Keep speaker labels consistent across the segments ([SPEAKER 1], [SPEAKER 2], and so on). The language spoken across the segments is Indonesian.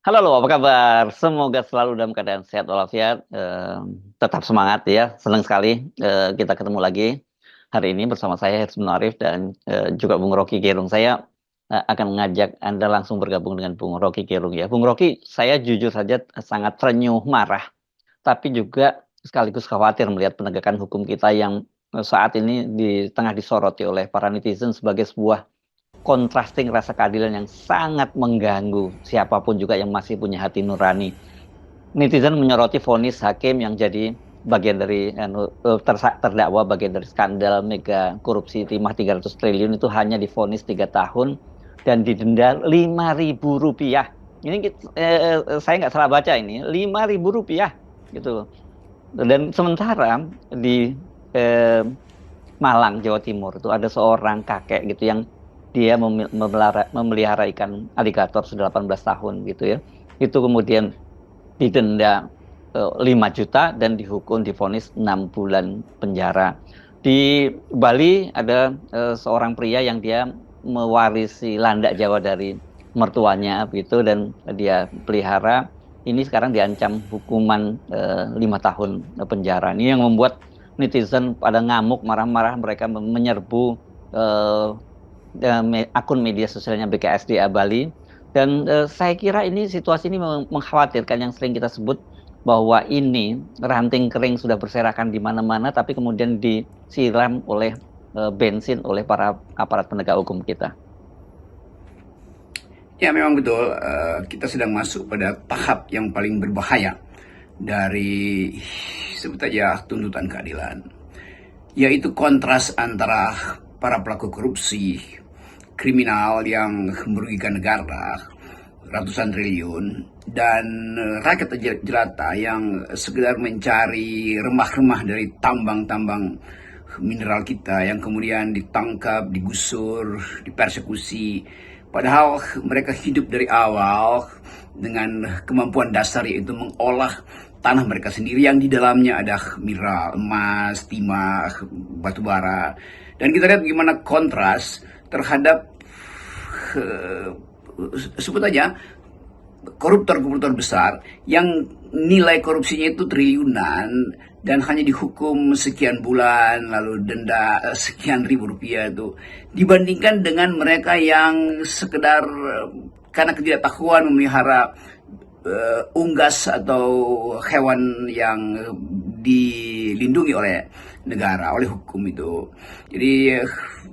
[SPEAKER 1] Halo, apa kabar? Semoga selalu dalam keadaan sehat walafiat, tetap semangat ya, senang sekali, kita ketemu lagi hari ini bersama saya Hirsi Arif dan, juga Bung Rocky Gerung. Saya, akan mengajak Anda langsung bergabung dengan Bung Rocky Gerung ya. Bung Rocky, saya jujur saja, sangat renyuh, marah, tapi juga sekaligus khawatir melihat penegakan hukum kita yang, saat ini tengah disoroti oleh para netizen sebagai sebuah contrasting rasa keadilan yang sangat mengganggu siapapun juga yang masih punya hati nurani. Netizen menyoroti vonis hakim yang jadi bagian dari terdakwa bagian dari skandal mega korupsi timah 300 triliun itu hanya divonis 3 tahun dan didenda Rp5.000. Ini saya nggak salah baca ini, Rp5.000 gitu. Dan sementara di eh, Malang, Jawa Timur itu ada seorang kakek gitu yang dia memelihara ikan aligator sudah 18 tahun gitu ya. Itu kemudian didenda 5 juta dan divonis 6 bulan penjara. Di Bali ada seorang pria yang dia mewarisi landak Jawa dari mertuanya gitu dan dia pelihara. Ini sekarang diancam hukuman 5 tahun penjara. Ini yang membuat netizen pada ngamuk, marah-marah, mereka menyerbu eh, akun media sosialnya BKSDA Bali. Dan saya kira ini situasi ini mengkhawatirkan yang sering kita sebut bahwa ini ranting kering sudah berserakan di mana-mana, tapi kemudian disiram oleh bensin oleh para aparat penegak hukum kita.
[SPEAKER 2] Ya memang betul, kita sedang masuk pada tahap yang paling berbahaya dari sebut aja tuntutan keadilan, yaitu kontras antara para pelaku korupsi, kriminal yang merugikan negara ratusan triliun, dan rakyat jelata yang sekedar mencari remah-remah dari tambang-tambang mineral kita yang kemudian ditangkap, digusur, dipersekusi. Padahal mereka hidup dari awal dengan kemampuan dasar, yaitu mengolah tanah mereka sendiri yang di dalamnya ada mineral, emas, timah, batu bara. Dan kita lihat bagaimana kontras terhadap sebut aja koruptor-koruptor besar yang nilai korupsinya itu triliunan dan hanya dihukum sekian bulan lalu denda sekian ribu rupiah, itu dibandingkan dengan mereka yang sekedar karena ketidaktahuan memelihara unggas atau hewan yang dilindungi oleh negara, oleh hukum itu. Jadi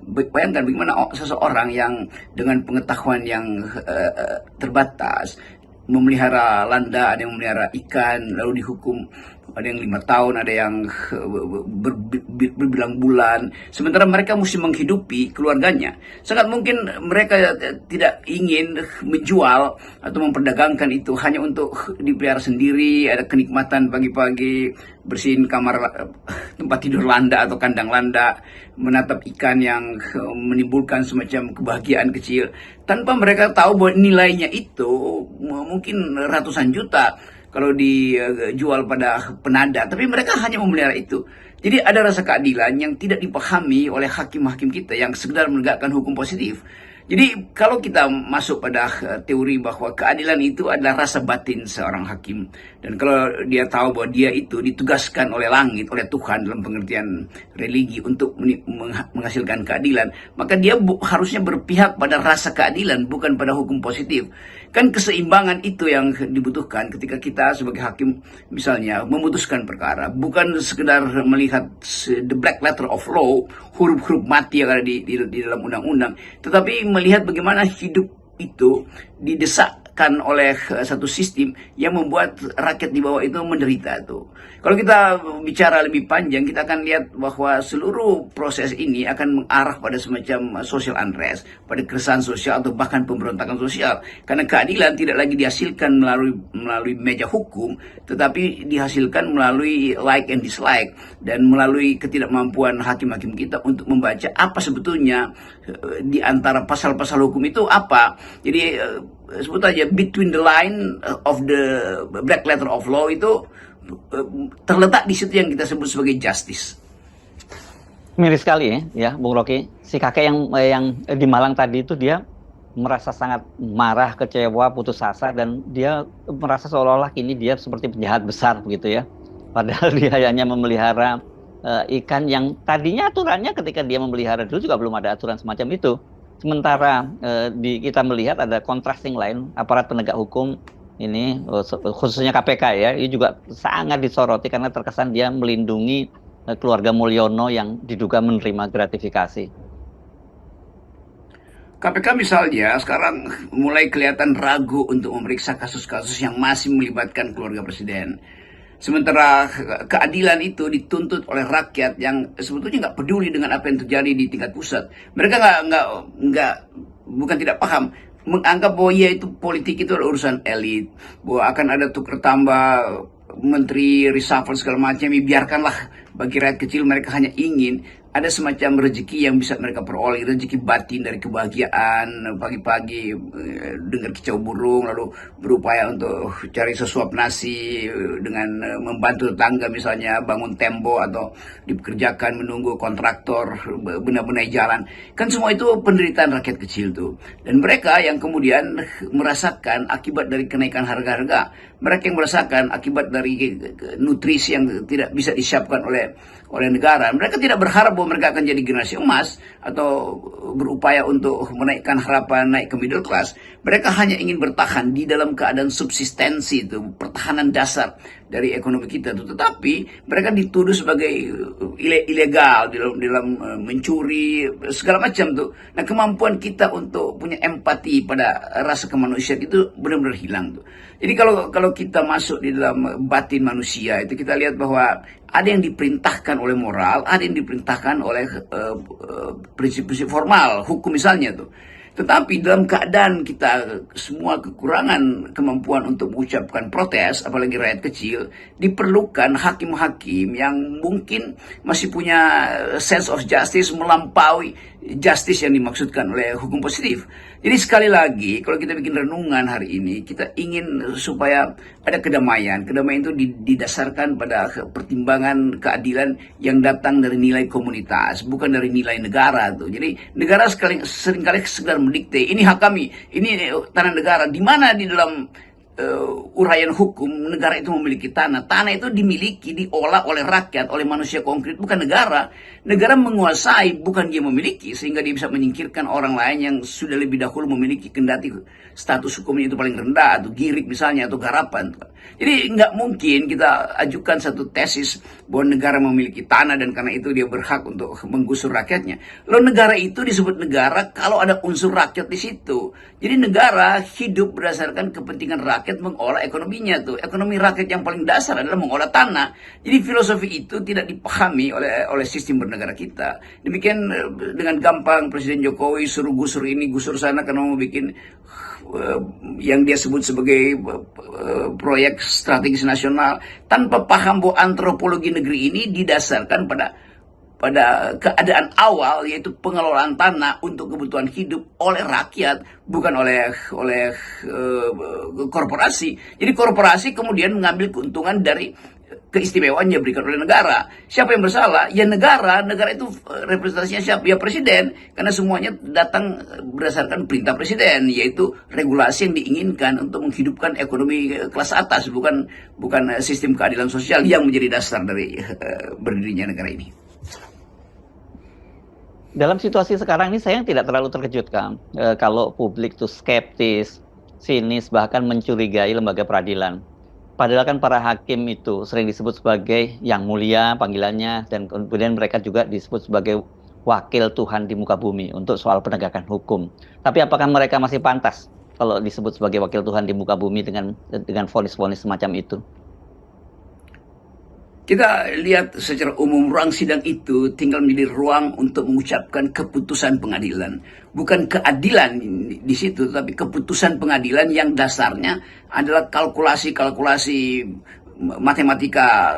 [SPEAKER 2] bayangkan bagaimana seseorang yang dengan pengetahuan yang terbatas memelihara landa, ada yang memelihara ikan, lalu dihukum, ada yang 5 tahun, ada yang berbilang bulan, sementara mereka mesti menghidupi keluarganya. Sangat mungkin mereka tidak ingin menjual atau memperdagangkan itu hanya untuk dipelihara sendiri, ada kenikmatan pagi-pagi bersihin kamar tempat tidur landa atau kandang landa, menatap ikan yang menimbulkan semacam kebahagiaan kecil, tanpa mereka tahu bahwa nilainya itu mungkin ratusan juta kalau dijual pada penada, tapi mereka hanya memelihara itu. Jadi ada rasa keadilan yang tidak dipahami oleh hakim-hakim kita yang sekedar menegakkan hukum positif. Jadi kalau kita masuk pada teori bahwa keadilan itu adalah rasa batin seorang hakim, dan kalau dia tahu bahwa dia itu ditugaskan oleh langit, oleh Tuhan dalam pengertian religi untuk menghasilkan keadilan, maka dia harusnya berpihak pada rasa keadilan, bukan pada hukum positif. Kan keseimbangan itu yang dibutuhkan ketika kita sebagai hakim misalnya memutuskan perkara, bukan sekedar melihat the black letter of law, huruf-huruf mati yang ada di dalam undang-undang, tetapi melihat bagaimana hidup itu didesakkan oleh satu sistem yang membuat rakyat di bawah itu menderita tuh. Kalau kita bicara lebih panjang, kita akan lihat bahwa seluruh proses ini akan mengarah pada semacam social unrest, pada keresahan sosial atau bahkan pemberontakan sosial. Karena keadilan tidak lagi dihasilkan melalui meja hukum, tetapi dihasilkan melalui like and dislike, dan melalui ketidakmampuan hakim-hakim kita untuk membaca apa sebetulnya di antara pasal-pasal hukum itu apa. Jadi sebut aja between the line of the black letter of law itu terletak di situ yang kita sebut sebagai justice.
[SPEAKER 1] Miris sekali ya, Bung Rocky. Si kakek yang di Malang tadi itu dia merasa sangat marah, kecewa, putus asa, dan dia merasa seolah-olah kini dia seperti penjahat besar begitu ya. Padahal dia hanya memelihara ikan yang tadinya aturannya ketika dia memelihara dulu juga belum ada aturan semacam itu. Sementara kita melihat ada contrasting lain, aparat penegak hukum ini khususnya KPK ya, ini juga sangat disoroti karena terkesan dia melindungi keluarga Mulyono yang diduga menerima gratifikasi.
[SPEAKER 2] KPK misalnya sekarang mulai kelihatan ragu untuk memeriksa kasus-kasus yang masih melibatkan keluarga presiden. Sementara keadilan itu dituntut oleh rakyat yang sebetulnya nggak peduli dengan apa yang terjadi di tingkat pusat. Mereka nggak bukan tidak paham, menganggap bahwa ya itu politik itu adalah urusan elit, bahwa akan ada tukar tambah menteri reshuffle segala macam. Biarkanlah, bagi rakyat kecil mereka hanya ingin ada semacam rezeki yang bisa mereka peroleh, rezeki batin dari kebahagiaan pagi-pagi dengar kicau burung, lalu berupaya untuk cari sesuap nasi dengan membantu tetangga misalnya bangun tembok atau dipekerjakan menunggu kontraktor benar-benar jalan. Kan semua itu penderitaan rakyat kecil tuh. Dan mereka yang kemudian merasakan akibat dari kenaikan harga-harga, mereka yang merasakan akibat dari nutrisi yang tidak bisa disiapkan oleh negara, mereka tidak berharap bahwa mereka akan jadi generasi emas atau berupaya untuk menaikkan harapan naik ke middle class. Mereka hanya ingin bertahan di dalam keadaan subsistensi, itu pertahanan dasar dari ekonomi kita itu. Tetapi mereka dituduh sebagai ilegal dalam mencuri segala macam tuh. Nah, kemampuan kita untuk punya empati pada rasa kemanusiaan itu benar-benar hilang tuh. Jadi kalau kita masuk di dalam batin manusia itu, kita lihat bahwa ada yang diperintahkan oleh moral, ada yang diperintahkan oleh prinsip-prinsip formal, hukum misalnya tuh. Tetapi dalam keadaan kita semua kekurangan kemampuan untuk mengucapkan protes, apalagi rakyat kecil, diperlukan hakim-hakim yang mungkin masih punya sense of justice melampaui justice yang dimaksudkan oleh hukum positif. Jadi sekali lagi, kalau kita bikin renungan hari ini, kita ingin supaya ada kedamaian. Kedamaian itu didasarkan pada pertimbangan keadilan yang datang dari nilai komunitas, bukan dari nilai negara tuh. Jadi negara seringkali sekedar mendikte, ini hak kami, ini tanah negara. Di mana di dalam uraian hukum negara itu memiliki tanah. Tanah itu dimiliki, diolah oleh rakyat, oleh manusia konkret, bukan negara. Negara menguasai, bukan dia memiliki, sehingga dia bisa menyingkirkan orang lain yang sudah lebih dahulu memiliki, kendati status hukumnya itu paling rendah, atau girik misalnya, atau garapan. Jadi nggak mungkin kita ajukan satu tesis bahwa negara memiliki tanah dan karena itu dia berhak untuk menggusur rakyatnya. Lalu negara itu disebut negara kalau ada unsur rakyat di situ. Jadi negara hidup berdasarkan kepentingan rakyat mengolah ekonominya tuh. Ekonomi rakyat yang paling dasar adalah mengolah tanah. Jadi filosofi itu tidak dipahami oleh sistem bernegara kita. Demikian dengan gampang Presiden Jokowi suruh gusur ini, gusur sana karena mau bikin yang dia sebut sebagai proyek strategis nasional, tanpa paham bahwa antropologi negeri ini didasarkan pada keadaan awal, yaitu pengelolaan tanah untuk kebutuhan hidup oleh rakyat, bukan oleh korporasi. Jadi korporasi kemudian mengambil keuntungan dari keistimewaan yang diberikan oleh negara. Siapa yang bersalah? Ya negara. Negara itu representasinya siapa? Ya presiden. Karena semuanya datang berdasarkan perintah presiden, yaitu regulasi yang diinginkan untuk menghidupkan ekonomi kelas atas, bukan sistem keadilan sosial yang menjadi dasar dari berdirinya negara ini.
[SPEAKER 1] Dalam situasi sekarang ini saya tidak terlalu terkejut kan kalau publik tuh skeptis, sinis, bahkan mencurigai lembaga peradilan. Padahal kan para hakim itu sering disebut sebagai yang mulia panggilannya, dan kemudian mereka juga disebut sebagai wakil Tuhan di muka bumi untuk soal penegakan hukum. Tapi apakah mereka masih pantas kalau disebut sebagai wakil Tuhan di muka bumi dengan vonis-vonis semacam itu?
[SPEAKER 2] Kita lihat secara umum ruang sidang itu tinggal menjadi ruang untuk mengucapkan keputusan pengadilan. Bukan keadilan di situ, tapi keputusan pengadilan yang dasarnya adalah kalkulasi-kalkulasi matematika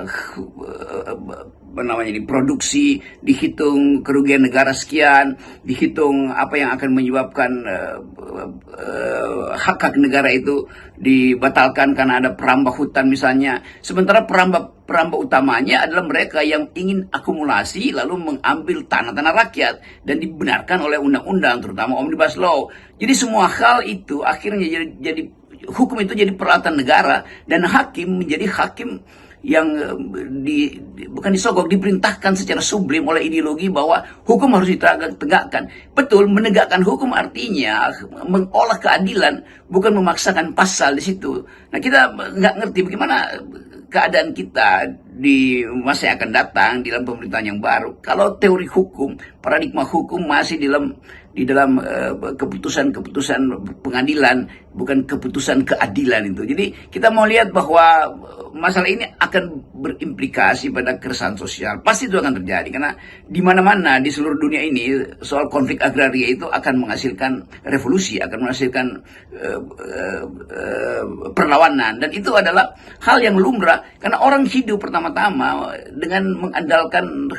[SPEAKER 2] diproduksi, dihitung kerugian negara sekian, dihitung apa yang akan menyebabkan hak-hak negara itu dibatalkan karena ada perambah hutan misalnya. Sementara perambah utamanya adalah mereka yang ingin akumulasi lalu mengambil tanah-tanah rakyat dan dibenarkan oleh undang-undang, terutama Omnibus Law. Jadi semua hal itu akhirnya jadi hukum itu jadi peralatan negara, dan hakim menjadi hakim yang bukan disogok, diperintahkan secara sublim oleh ideologi bahwa hukum harus ditegakkan. Betul, menegakkan hukum artinya mengolah keadilan, bukan memaksakan pasal di situ. Nah, kita nggak ngerti bagaimana keadaan kita di masa yang akan datang di dalam pemerintahan yang baru kalau teori hukum, paradigma hukum masih di dalam keputusan-keputusan pengadilan, bukan keputusan keadilan itu. Jadi kita mau lihat bahwa masalah ini akan berimplikasi pada keresahan sosial. Pasti itu akan terjadi karena di mana-mana di seluruh dunia ini soal konflik agraria itu akan menghasilkan revolusi, akan menghasilkan perlawanan, dan itu adalah hal yang lumrah karena orang hidup pertama-tama dengan mengandalkan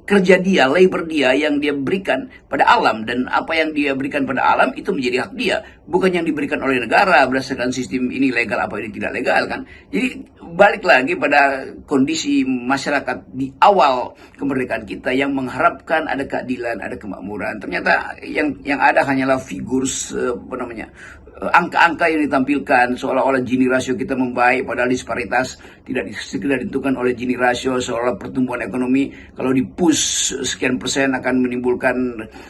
[SPEAKER 2] kerja dia, labor dia yang dia berikan pada alam, dan apa yang dia berikan pada alam itu menjadi hak dia, bukan yang diberikan oleh negara berdasarkan sistem ini legal apa ini tidak legal kan. Jadi balik lagi pada kondisi masyarakat di awal kemerdekaan kita yang mengharapkan ada keadilan, ada kemakmuran. Ternyata yang ada hanyalah figur angka-angka yang ditampilkan seolah-olah Gini rasio kita membaik, padahal disparitas tidak sekedar ditentukan oleh Gini rasio, seolah pertumbuhan ekonomi kalau di-push sekian persen akan menimbulkan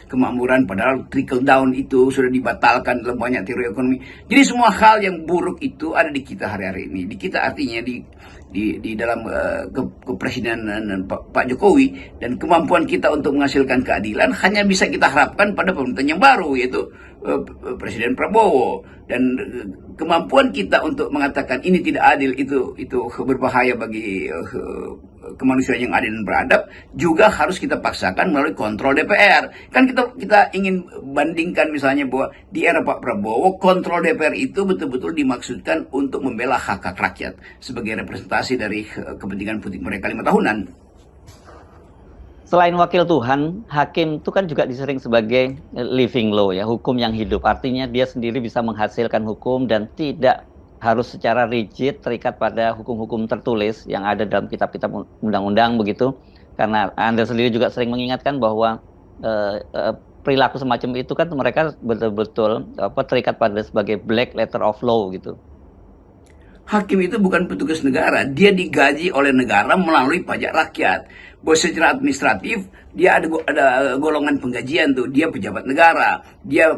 [SPEAKER 2] kemakmuran, padahal trickle down itu sudah dibatalkan dalam banyak teori ekonomi. Jadi semua hal yang buruk itu ada di kita hari-hari ini. Di kita artinya di dalam kepresidenan Pak Jokowi, dan kemampuan kita untuk menghasilkan keadilan hanya bisa kita harapkan pada pemerintahan yang baru, yaitu Presiden Prabowo. Dan kemampuan kita untuk mengatakan ini tidak adil itu berbahaya bagi kemanusiaan yang adil dan beradab juga harus kita paksakan melalui kontrol DPR. Kan kita ingin bandingkan misalnya bahwa di era Pak Prabowo kontrol DPR itu betul-betul dimaksudkan untuk membela hak-hak rakyat sebagai representasi dari kepentingan politik mereka 5 tahunan.
[SPEAKER 1] Selain wakil Tuhan, hakim itu kan juga disering sebagai living law ya, hukum yang hidup. Artinya dia sendiri bisa menghasilkan hukum dan tidak harus secara rigid terikat pada hukum-hukum tertulis yang ada dalam kitab-kitab undang-undang begitu. Karena Anda sendiri juga sering mengingatkan bahwa perilaku semacam itu kan mereka betul-betul terikat pada sebagai black letter of law gitu.
[SPEAKER 2] Hakim itu bukan petugas negara, dia digaji oleh negara melalui pajak rakyat. Bahwa secara administratif dia ada golongan penggajian tuh, dia pejabat negara, dia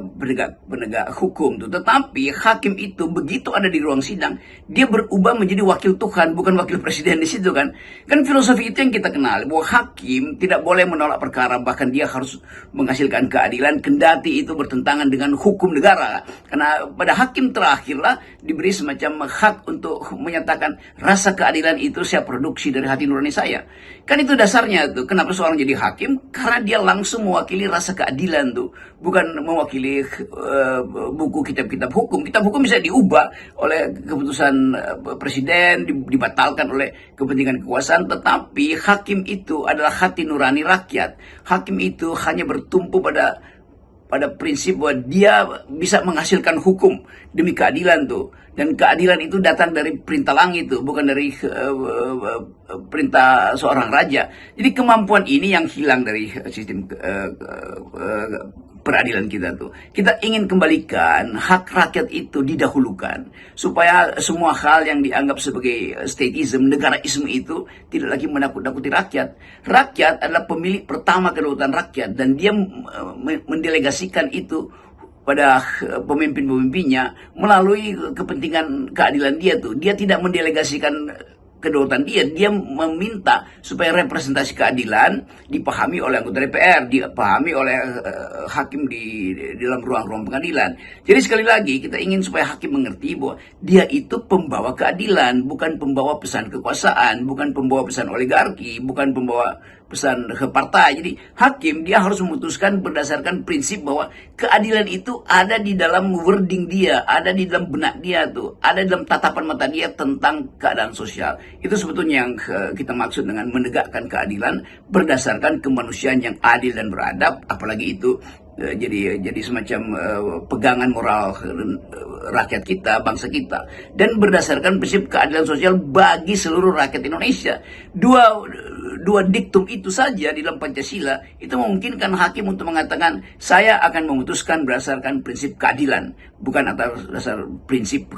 [SPEAKER 2] penegak hukum tuh. Tetapi hakim itu begitu ada di ruang sidang, dia berubah menjadi wakil Tuhan, bukan wakil presiden di situ kan. Kan filosofi itu yang kita kenal, bahwa hakim tidak boleh menolak perkara, bahkan dia harus menghasilkan keadilan kendati itu bertentangan dengan hukum negara. Karena pada hakim terakhirlah diberi semacam hak untuk menyatakan rasa keadilan itu saya produksi dari hati nurani saya. Kan itu dasarnya tuh, kenapa seorang jadi hakim? Karena dia langsung mewakili rasa keadilan tuh, bukan mewakili buku kitab-kitab hukum. Kitab hukum bisa diubah oleh keputusan presiden, dibatalkan oleh kepentingan kekuasaan, tetapi hakim itu adalah hati nurani rakyat. Hakim itu hanya bertumpu pada prinsip bahwa dia bisa menghasilkan hukum demi keadilan tuh, dan keadilan itu datang dari perintah langit tuh, bukan dari perintah seorang raja. Jadi kemampuan ini yang hilang dari sistem peradilan kita tuh. Kita ingin kembalikan hak rakyat itu didahulukan supaya semua hal yang dianggap sebagai statism, negaraisme itu tidak lagi menakut-nakuti rakyat. Rakyat adalah pemilik pertama kedaulatan rakyat, dan dia mendelegasikan itu pada pemimpin-pemimpinnya melalui kepentingan keadilan dia tuh. Dia tidak mendelegasikan kedaulatan dia meminta supaya representasi keadilan dipahami oleh anggota DPR, dipahami oleh hakim di dalam ruang-ruang pengadilan. Jadi sekali lagi kita ingin supaya hakim mengerti bahwa dia itu pembawa keadilan, bukan pembawa pesan kekuasaan, bukan pembawa pesan oligarki, bukan pembawa pesan partai. Jadi hakim dia harus memutuskan berdasarkan prinsip bahwa keadilan itu ada di dalam wording dia, ada di dalam benak dia tuh, ada di dalam tatapan mata dia tentang keadaan sosial. Itu sebetulnya yang kita maksud dengan menegakkan keadilan berdasarkan kemanusiaan yang adil dan beradab, apalagi itu jadi semacam pegangan moral rakyat kita, bangsa kita, dan berdasarkan prinsip keadilan sosial bagi seluruh rakyat Indonesia. Dua diktum itu saja di dalam Pancasila itu memungkinkan hakim untuk mengatakan saya akan memutuskan berdasarkan prinsip keadilan, bukan atas dasar prinsip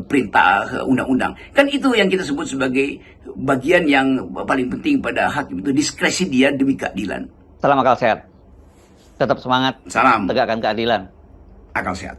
[SPEAKER 2] perintah undang-undang. Kan itu yang kita sebut sebagai bagian yang paling penting pada hakim, itu diskresi dia demi keadilan.
[SPEAKER 1] Salam akal sehat. Tetap semangat.
[SPEAKER 2] Salam
[SPEAKER 1] tegakkan keadilan.
[SPEAKER 2] akal sehat.